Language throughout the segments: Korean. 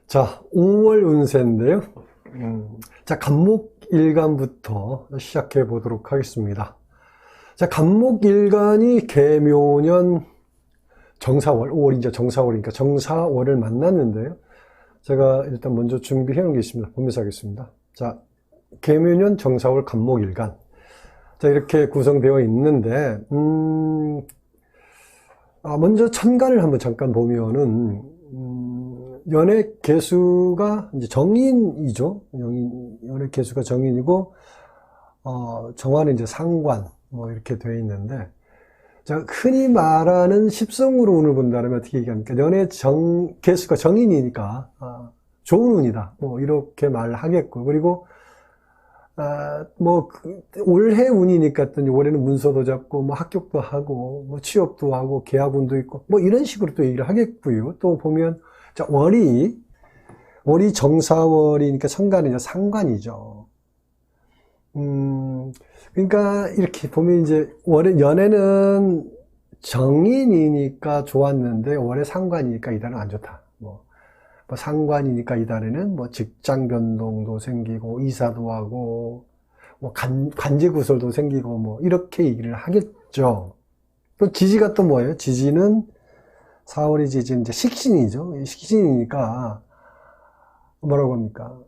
자, 5월 운세인데요. 자, 간목일간부터 시작해 보도록 하겠습니다. 자, 간목일간이 계묘년 정사월, 5월 이제 정사월이니까 정사월을 만났는데요. 제가 일단 먼저 준비해 놓은 게 있습니다. 보면서 하겠습니다. 자, 계묘년 정사월 간목일간. 자, 이렇게 구성되어 있는데, 먼저 천간을 한번 잠깐 보면은, 연의 개수가 이제 정인이죠. 연의 개수가 정인이고, 정화는 이제 상관, 뭐 이렇게 되어 있는데, 자, 흔히 말하는 십성으로 운을 본다면 어떻게 얘기합니까? 연의 개수가 정인이니까, 좋은 운이다. 뭐, 이렇게 말하겠고, 그리고, 올해 운이니까 또 올해는 문서도 잡고, 뭐 합격도 하고, 뭐 취업도 하고, 계약운도 있고, 뭐 이런 식으로 또 얘기를 하겠고요. 또 보면, 자, 월이 정사월이니까 천간이 이제 상관이죠. 그러니까 이렇게 보면 이제 연애는 정인이니까 좋았는데 월에 상관이니까 이달은 안 좋다. 뭐 상관이니까 이달에는 뭐 직장 변동도 생기고 이사도 하고 뭐 관제 구설도 생기고 뭐 이렇게 얘기를 하겠죠. 또 지지가 또 뭐예요? 지지는 4월이 지지는 이제 식신이죠. 식신이니까 뭐라고 합니까?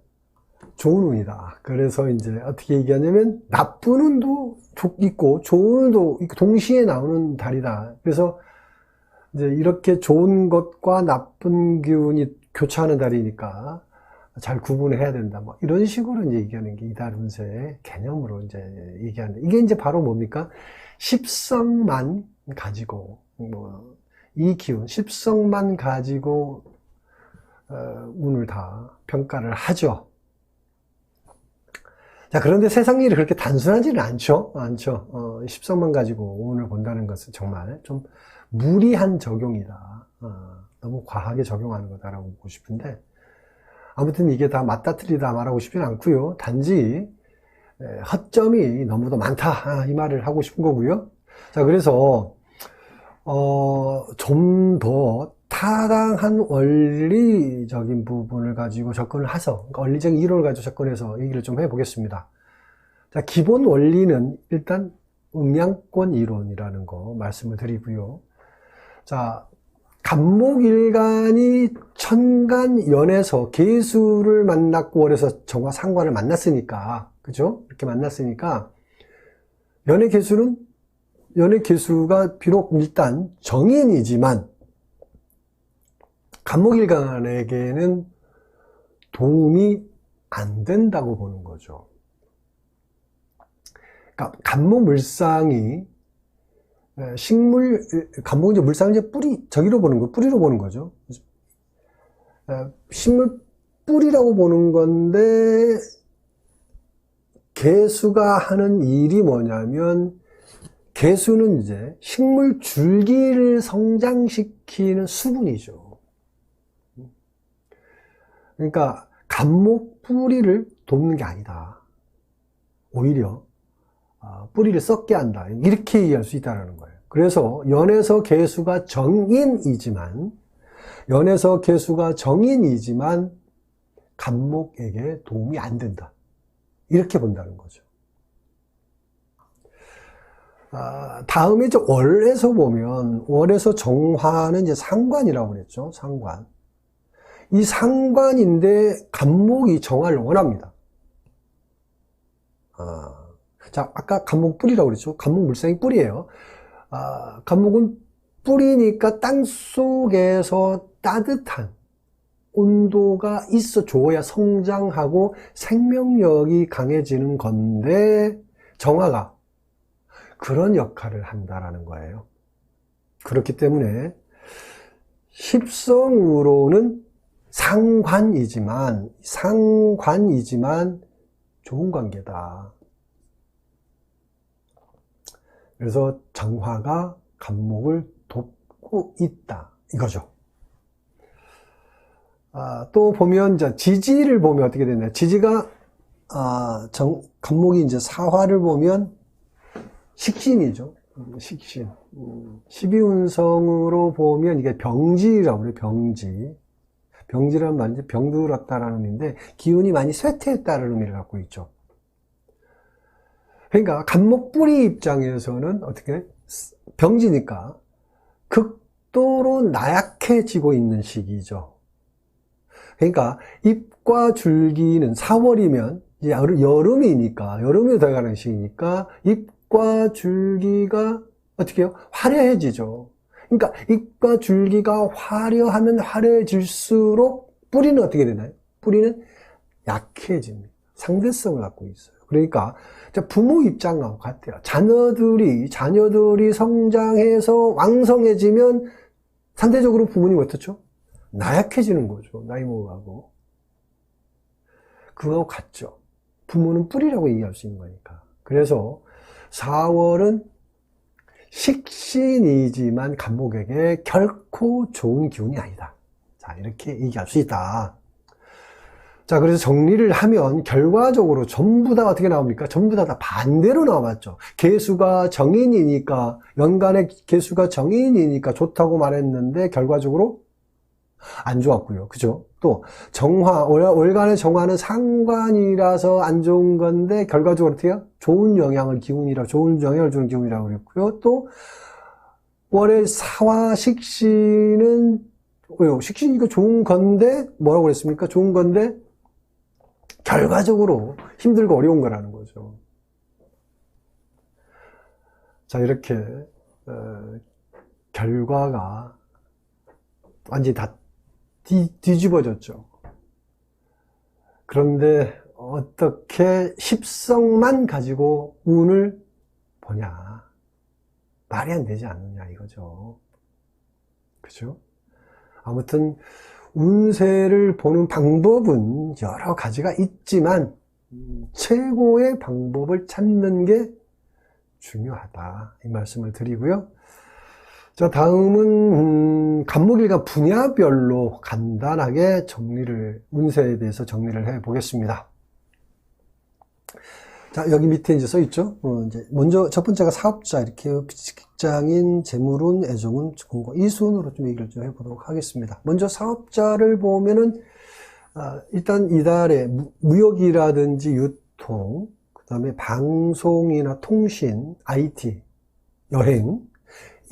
좋은 운이다. 그래서 이제 어떻게 얘기하냐면 나쁜 운도 있고 좋은 운도 동시에 나오는 달이다. 그래서 이제 이렇게 좋은 것과 나쁜 기운이 교차하는 달이니까 잘 구분해야 된다. 뭐 이런 식으로 이제 얘기하는 게 이달 운세의 개념으로 이제 얘기하는. 이게 이제 바로 뭡니까? 십성만 가지고 이 기운, 십성만 가지고 운을 다 평가를 하죠. 자, 그런데 세상 일이 그렇게 단순하지는 않죠. 십성만 가지고 운을 본다는 것은 정말 좀 무리한 적용이다. 너무 과하게 적용하는 거다라고 보고 싶은데, 아무튼 이게 다 맞다 틀리다 말하고 싶지는 않고요. 단지 허점이 너무도 많다. 이 말을 하고 싶은 거고요. 자, 그래서 좀 더 타당한 원리적인 부분을 가지고 접근을 해서, 그러니까 원리적인 이론을 가지고 접근해서 얘기를 좀 해보겠습니다. 자, 기본 원리는 일단 음양권 이론이라는 거 말씀을 드리고요. 자, 간목일간이 천간연에서 계수를 만났고 월에서 정화 상관을 만났으니까, 그죠? 이렇게 만났으니까 연의 개수가 비록 일단 정인이지만 간목일간에게는 도움이 안 된다고 보는 거죠. 그러니까 간목물상이 간목은 이제 물상은 이제 뿌리로 보는 거죠. 식물 뿌리라고 보는 건데, 개수가 하는 일이 뭐냐면, 개수는 이제 식물 줄기를 성장시키는 수분이죠. 그러니까 간목 뿌리를 돕는 게 아니다. 오히려 뿌리를 썩게 한다. 이렇게 이해할 수 있다는 거예요. 그래서 연에서 개수가 정인이지만 간목에게 도움이 안 된다. 이렇게 본다는 거죠. 다음에 이제 월에서 보면, 월에서 정화는 이제 상관이라고 그랬죠. 상관. 이 상관인데 간목이 정화를 원합니다. 자, 아까 간목 뿌리라고 그랬죠. 간목 물상이 뿌리예요. 간목은 뿌리니까 땅 속에서 따뜻한 온도가 있어 줘야 성장하고 생명력이 강해지는 건데, 정화가 그런 역할을 한다라는 거예요. 그렇기 때문에 십성으로는 상관이지만 좋은 관계다. 그래서 정화가 간목을 돕고 있다. 이거죠. 또 보면, 이제 지지를 보면 어떻게 되나요? 지지가, 간목이 이제 사화를 보면 식신이죠. 식신. 12운성으로 보면 이게 병지라고 그래요. 병지. 병지란 말이 병들었다라는 의미인데 기운이 많이 쇠퇴했다는 의미를 갖고 있죠. 그러니까 간목뿌리 입장에서는 어떻게 병지니까 극도로 나약해지고 있는 시기죠. 그러니까 잎과 줄기는 4월이면 이제 여름이니까 여름에 들어가는 시기니까 잎과 줄기가 어떻게 해요? 화려해지죠. 그러니까 잎과 줄기가 화려하면 화려해질수록 뿌리는 어떻게 되나요? 뿌리는 약해집니다. 상대성을 갖고 있어요. 그러니까 부모 입장하고 같아요. 자녀들이 성장해서 왕성해지면 상대적으로 부모님은 어떻죠? 나약해지는 거죠. 나이 먹어가고. 그거하고 같죠. 부모는 뿌리라고 얘기할 수 있는 거니까. 그래서 4월은 식신이지만 간목에게 결코 좋은 기운이 아니다. 자, 이렇게 얘기할 수 있다. 자, 그래서 정리를 하면 결과적으로 전부 다 어떻게 나옵니까? 전부 다 반대로 나왔죠. 개수가 정인이니까, 연간의 개수가 정인이니까 좋다고 말했는데 결과적으로 안 좋았고요. 그죠? 또 월간의 정화는 상관이라서 안 좋은 건데 결과적으로 어떻게 해요? 좋은 영향을 주는 기운이라고 그랬고요. 또 월의 사화 식신은 식신이 이거 좋은 건데 뭐라고 그랬습니까? 좋은 건데 결과적으로 힘들고 어려운 거라는 거죠. 자, 이렇게 결과가 완전히 다 뒤집어졌죠. 그런데 어떻게 십성만 가지고 운을 보냐? 말이 안 되지 않느냐 이거죠. 그죠? 아무튼 운세를 보는 방법은 여러 가지가 있지만 최고의 방법을 찾는 게 중요하다 이 말씀을 드리고요. 자, 다음은 간목일간 분야별로 간단하게 운세에 대해서 정리를 해 보겠습니다. 자, 여기 밑에 이제 써 있죠. 이제 먼저 첫 번째가 사업자, 이렇게 직장인, 재물운, 애정운, 공고 이 순으로 좀 얘기를 좀 해보도록 하겠습니다. 먼저 사업자를 보면은 일단 이달에 무역이라든지 유통, 그다음에 방송이나 통신, IT, 여행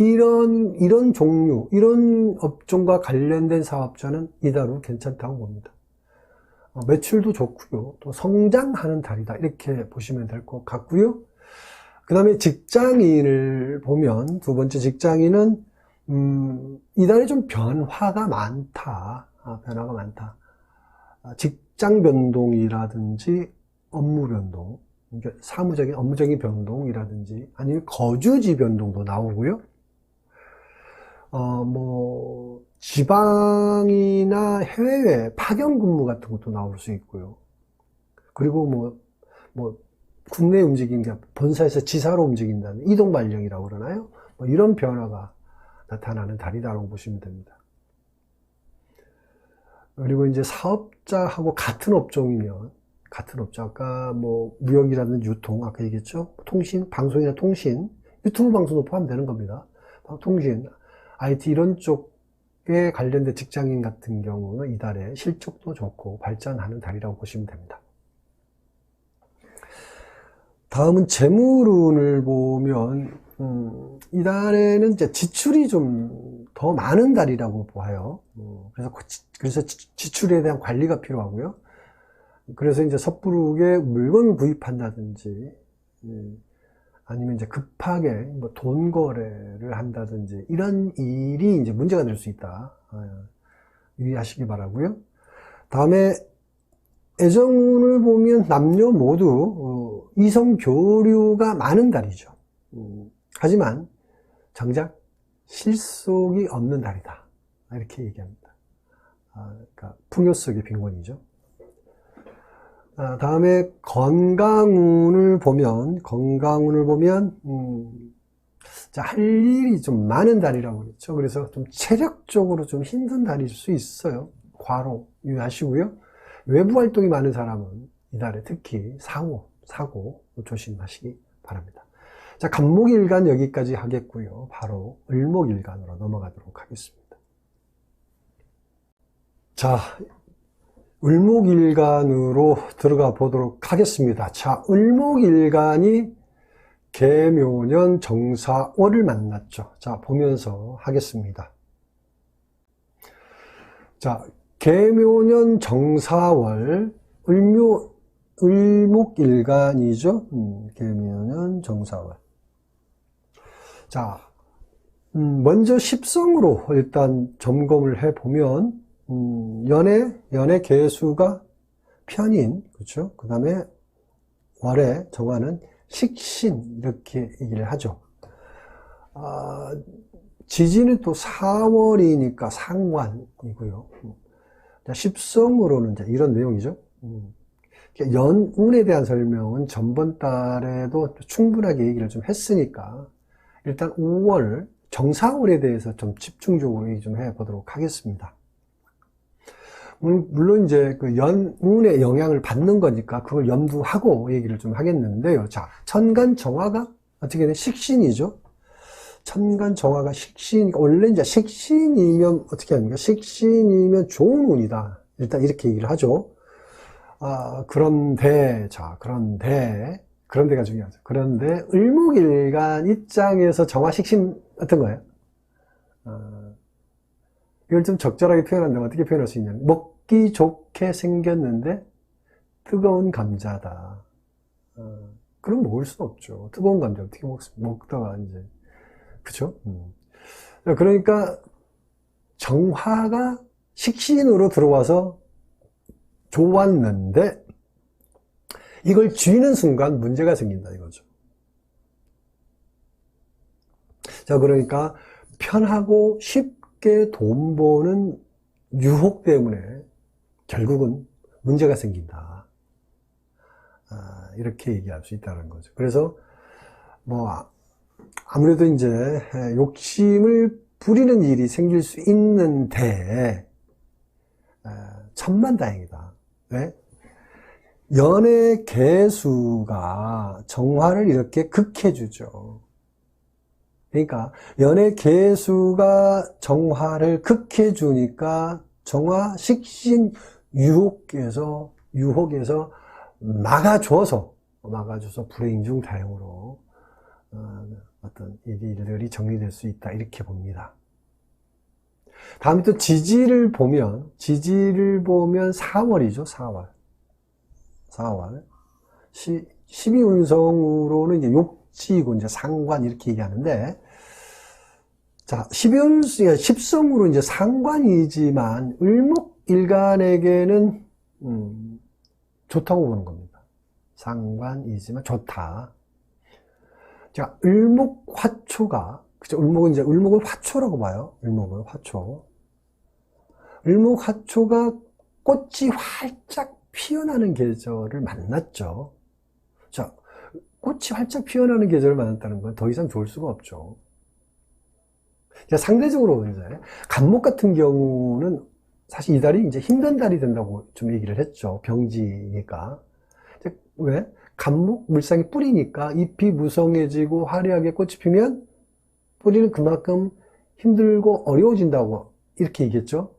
이런 종류, 이런 업종과 관련된 사업자는 이달은 괜찮다고 봅니다. 매출도 좋고요. 또 성장하는 달이다. 이렇게 보시면 될 것 같고요. 그 다음에 직장인을 보면 두 번째 직장인은 이달에 좀 변화가 많다. 변화가 많다. 직장 변동이라든지 업무 변동, 그러니까 사무적인 업무적인 변동이라든지 아니면 거주지 변동도 나오고요. 지방이나 해외 파견 근무 같은 것도 나올 수 있고요. 그리고 국내 움직인 게 본사에서 지사로 움직인다는 이동 발령이라고 그러나요? 이런 변화가 나타나는 달이다라고 보시면 됩니다. 그리고 이제 사업자하고 같은 업종이면, 아까 무역이라든지 유통, 아까 얘기했죠? 통신, 방송이나 통신, 유튜브 방송도 포함되는 겁니다. 통신, IT 이런 쪽에 관련된 직장인 같은 경우는 이달에 실적도 좋고 발전하는 달이라고 보시면 됩니다. 다음은 재물운을 보면 이달에는 이제 지출이 좀 더 많은 달이라고 봐요. 그래서 지출에 대한 관리가 필요하고요. 그래서 이제 섣부르게 물건을 구입한다든지 아니면 이제 급하게 돈 거래를 한다든지 이런 일이 이제 문제가 될 수 있다. 유의하시기 바라고요. 다음에 애정운을 보면 남녀 모두 이성 교류가 많은 달이죠. 하지만 정작 실속이 없는 달이다. 이렇게 얘기합니다. 그러니까 풍요 속의 빈곤이죠. 다음에 건강운을 보면 할 일이 좀 많은 달이라고 그랬죠. 그래서 좀 체력적으로 좀 힘든 달일 수 있어요. 과로 유의하시고요. 외부 활동이 많은 사람은 이달에 특히 사고 조심하시기 바랍니다. 자, 간목일간 여기까지 하겠고요. 바로 을목일간으로 넘어가도록 하겠습니다. 자, 을목일간으로 들어가 보도록 하겠습니다. 자, 을목일간이 계묘년 정사월을 만났죠. 자, 보면서 하겠습니다. 자, 계묘년 정사월, 을목일간이죠. 계묘년 정사월. 자, 먼저 십성으로 일단 점검을 해보면, 연의 개수가 편인, 그렇죠? 그 다음에 월에 정하는 식신, 이렇게 얘기를 하죠. 지지는 또 4월이니까 상관이고요. 십성으로는 이제 이런 내용이죠. 연운에 대한 설명은 전번 달에도 충분하게 얘기를 좀 했으니까, 일단 5월, 정사월에 대해서 좀 집중적으로 얘기 좀 해보도록 하겠습니다. 물론 이제 그 연운의 영향을 받는 거니까 그걸 염두하고 얘기를 좀 하겠는데요. 자, 천간정화가 어떻게 돼? 식신이죠. 천간정화가 식신이니까, 원래 이제 식신이면 어떻게 합니까? 식신이면 좋은 운이다. 일단 이렇게 얘기를 하죠. 그런데가 중요하죠. 그런데 을목일간 입장에서 정화 식신 어떤 거예요? 이걸 좀 적절하게 표현한다면 어떻게 표현할 수 있냐면, 먹기 좋게 생겼는데 뜨거운 감자다. 그럼 먹을 수 없죠. 뜨거운 감자 어떻게 먹다가 이제, 그쵸? 그러니까 정화가 식신으로 들어와서 좋았는데 이걸 쥐는 순간 문제가 생긴다 이거죠. 자, 그러니까 편하고 쉽게 돈 버는 유혹 때문에 결국은 문제가 생긴다. 이렇게 얘기할 수 있다는 거죠. 그래서 아무래도 이제 욕심을 부리는 일이 생길 수 있는데 천만다행이다. 왜? 연의 개수가 정화를 이렇게 극해주죠. 그러니까 연의 개수가 정화를 극해주니까 정화 식신 유혹에서 막아줘서 불행중다행으로 어떤 일들이 정리될 수 있다 이렇게 봅니다. 다음에 또 지지를 보면 4월이죠. 4월 12운성으로는 이제 욕지고 이제 상관 이렇게 얘기하는데, 자, 10성으로 이제 상관이지만 을목일간에게는 좋다고 보는 겁니다. 상관이지만 좋다. 자, 을목화초가, 그죠? 을목을 화초라고 봐요. 을목화초가 꽃이 활짝 피어나는 계절을 만났죠. 자, 꽃이 활짝 피어나는 계절을 만났다는 건 더 이상 좋을 수가 없죠. 자, 상대적으로 이제 간목 같은 경우는 사실 이 달이 이제 힘든 달이 된다고 좀 얘기를 했죠. 병지니까. 왜? 간목, 물상이 뿌리니까 잎이 무성해지고 화려하게 꽃이 피면 뿌리는 그만큼 힘들고 어려워진다고 이렇게 얘기했죠.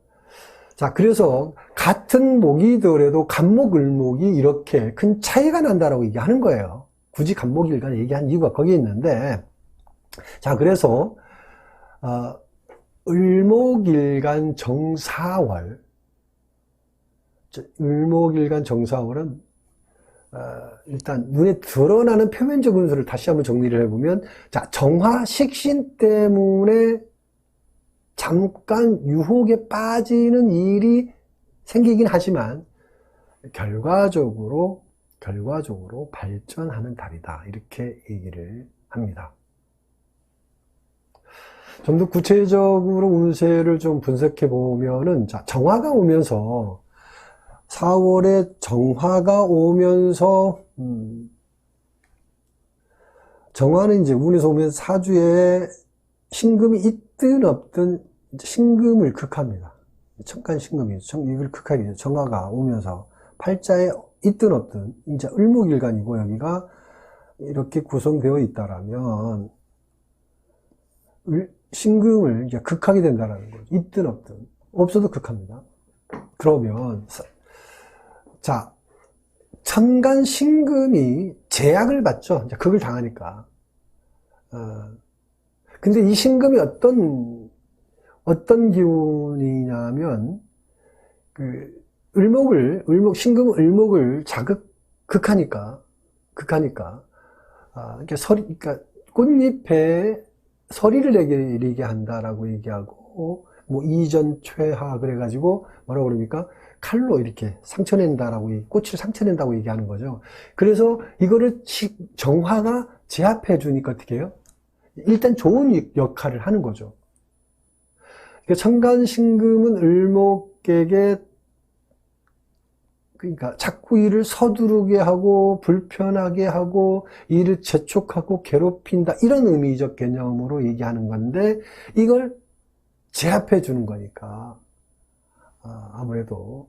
자, 그래서 같은 목이더라도 간목, 을목이 이렇게 큰 차이가 난다라고 얘기하는 거예요. 굳이 간목일간 얘기한 이유가 거기에 있는데, 자, 그래서 을목일간 정사월, 을목일간 정사월은 일단 눈에 드러나는 표면적 운수를 다시 한번 정리를 해보면, 자, 정화 식신 때문에 잠깐 유혹에 빠지는 일이 생기긴 하지만 결과적으로 발전하는 달이다 이렇게 얘기를 합니다. 좀 더 구체적으로 운세를 좀 분석해 보면은, 자, 정화가 오면서 4월에 정화가 오면서 정화는 이제 운에서 오면 사주에 신금이 있든 없든 신금을 극합니다. 천간신금이죠. 이걸 극하게 되죠. 정화가 오면서 팔자에 있든 없든 이제 을목일간이고 여기가 이렇게 구성되어 있다라면 신금을 이제 극하게 된다라는 거죠. 있든 없든 없어도 극합니다. 그러면, 자, 천간신금이 제약을 받죠. 이제 극을 당하니까. 근데 이 신금이 어떤 기운이냐면, 신금은 을목을 극하니까, 그러니까 꽃잎에 서리를 내리게 한다라고 얘기하고, 뭐, 이전최하, 그래가지고, 뭐라고 그럽니까? 칼로 이렇게 상처낸다라고, 꽃을 상처낸다고 얘기하는 거죠. 그래서 이거를 정화가 제압해 주니까 어떻게 해요? 일단 좋은 역할을 하는 거죠. 그러니까 천간신금은 을목에게, 그러니까 자꾸 일을 서두르게 하고 불편하게 하고 일을 재촉하고 괴롭힌다, 이런 의미적 개념으로 얘기하는 건데, 이걸 제압해 주는 거니까 아무래도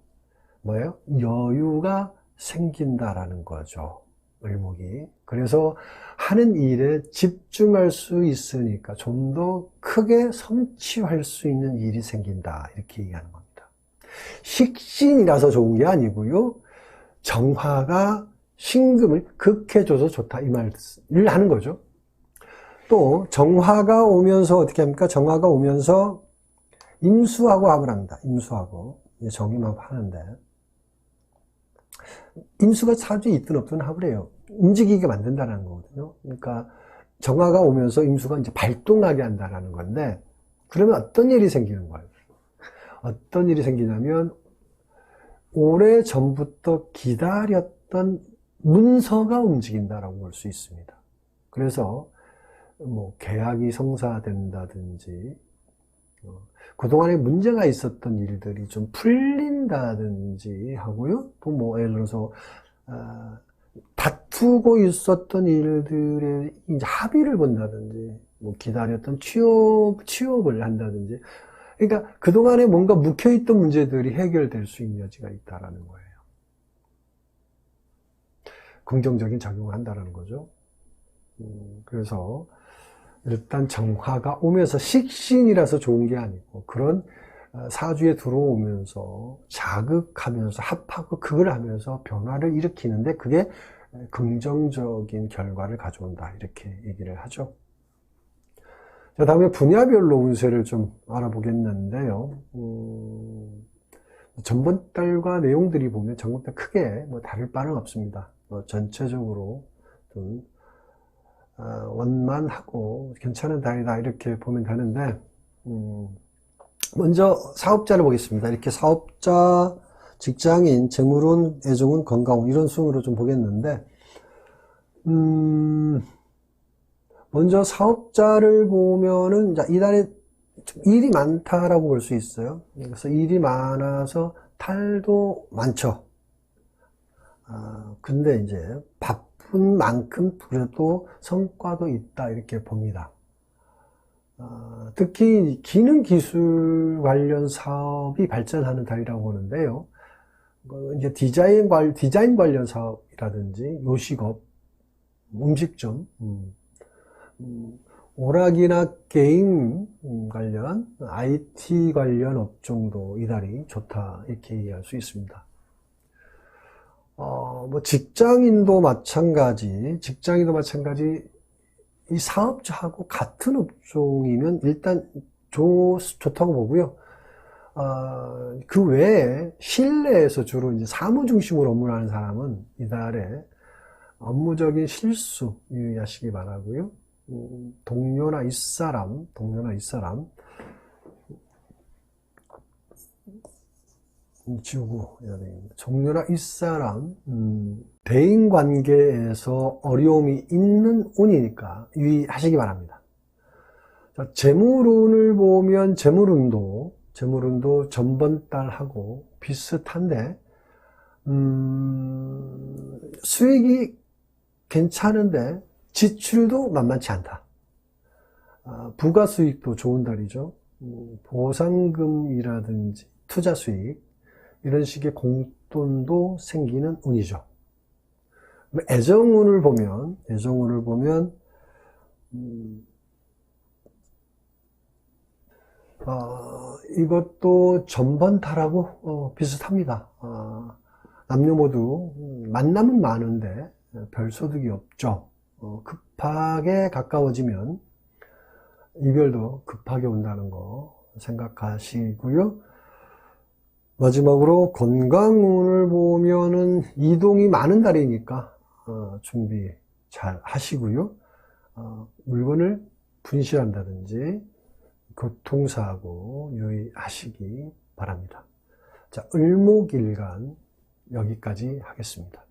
뭐예요? 여유가 생긴다라는 거죠, 을목이. 그래서 하는 일에 집중할 수 있으니까 좀 더 크게 성취할 수 있는 일이 생긴다, 이렇게 얘기하는 겁니다. 식신이라서 좋은 게 아니고요, 정화가 신금을 극해줘서 좋다, 이 말을 하는 거죠. 또 정화가 오면서 어떻게 합니까? 정화가 오면서 임수하고 합을 합니다. 임수하고 정임하고 하는데, 임수가 사주에 있든 없든 합을 해요. 움직이게 만든다는 거거든요. 그러니까 정화가 오면서 임수가 이제 발동하게 한다는 건데, 그러면 어떤 일이 생기는 거예요? 어떤 일이 생기냐면, 오래 전부터 기다렸던 문서가 움직인다라고 볼 수 있습니다. 그래서 뭐 계약이 성사된다든지, 그동안에 문제가 있었던 일들이 좀 풀린다든지 하고요. 또 뭐 예를 들어서 다투고 있었던 일들에 이제 합의를 본다든지, 뭐 기다렸던 취업을 한다든지, 그러니까 그동안에 뭔가 묵혀있던 문제들이 해결될 수 있는 여지가 있다라는 거예요. 긍정적인 작용을 한다라는 거죠. 그래서 일단 정화가 오면서, 식신이라서 좋은 게 아니고, 그런 사주에 들어오면서 자극하면서 합하고 극을 하면서 변화를 일으키는데, 그게 긍정적인 결과를 가져온다, 이렇게 얘기를 하죠. 자, 다음에 분야별로 운세를 좀 알아보겠는데요. 전번 달과 내용들이 보면 전번 달 크게 뭐 다를 바는 없습니다. 전체적으로 좀 원만하고 괜찮은 달이다, 이렇게 보면 되는데, 먼저 사업자를 보겠습니다. 이렇게 사업자, 직장인, 재물운, 애정운, 건강운, 이런 순으로 좀 보겠는데, 먼저 사업자를 보면은, 자, 이달에 좀 일이 많다라고 볼 수 있어요. 그래서 일이 많아서 탈도 많죠. 근데 이제 바쁜 만큼 그래도 성과도 있다, 이렇게 봅니다. 특히 기능 기술 관련 사업이 발전하는 달이라고 보는데요. 이제 디자인 관련 사업이라든지 요식업, 음식점, 오락이나 게임 관련, IT 관련 업종도 이달이 좋다, 이렇게 얘기할 수 있습니다. 뭐 직장인도 마찬가지, 이 사업자하고 같은 업종이면 일단 좋다고 보고요. 그 외에 실내에서 주로 이제 사무 중심으로 업무를 하는 사람은 이달에 업무적인 실수 유의하시기 바라고요. 동료나 윗사람, 지우고 해야 되겠네. 동료나 윗사람, 대인 관계에서 어려움이 있는 운이니까 유의하시기 바랍니다. 자, 재물운을 보면 재물운도 전번 달하고 비슷한데, 수익이 괜찮은데 지출도 만만치 않다. 부가 수익도 좋은 달이죠. 보상금이라든지 투자 수익, 이런 식의 공돈도 생기는 운이죠. 애정운을 보면 이것도 전번달하고 비슷합니다. 남녀 모두 만남은 많은데 별 소득이 없죠. 급하게 가까워지면 이별도 급하게 온다는 거 생각하시고요. 마지막으로 건강운을 보면은 이동이 많은 달이니까 준비 잘 하시고요. 물건을 분실한다든지 교통사고 유의하시기 바랍니다. 자, 을목일간 여기까지 하겠습니다.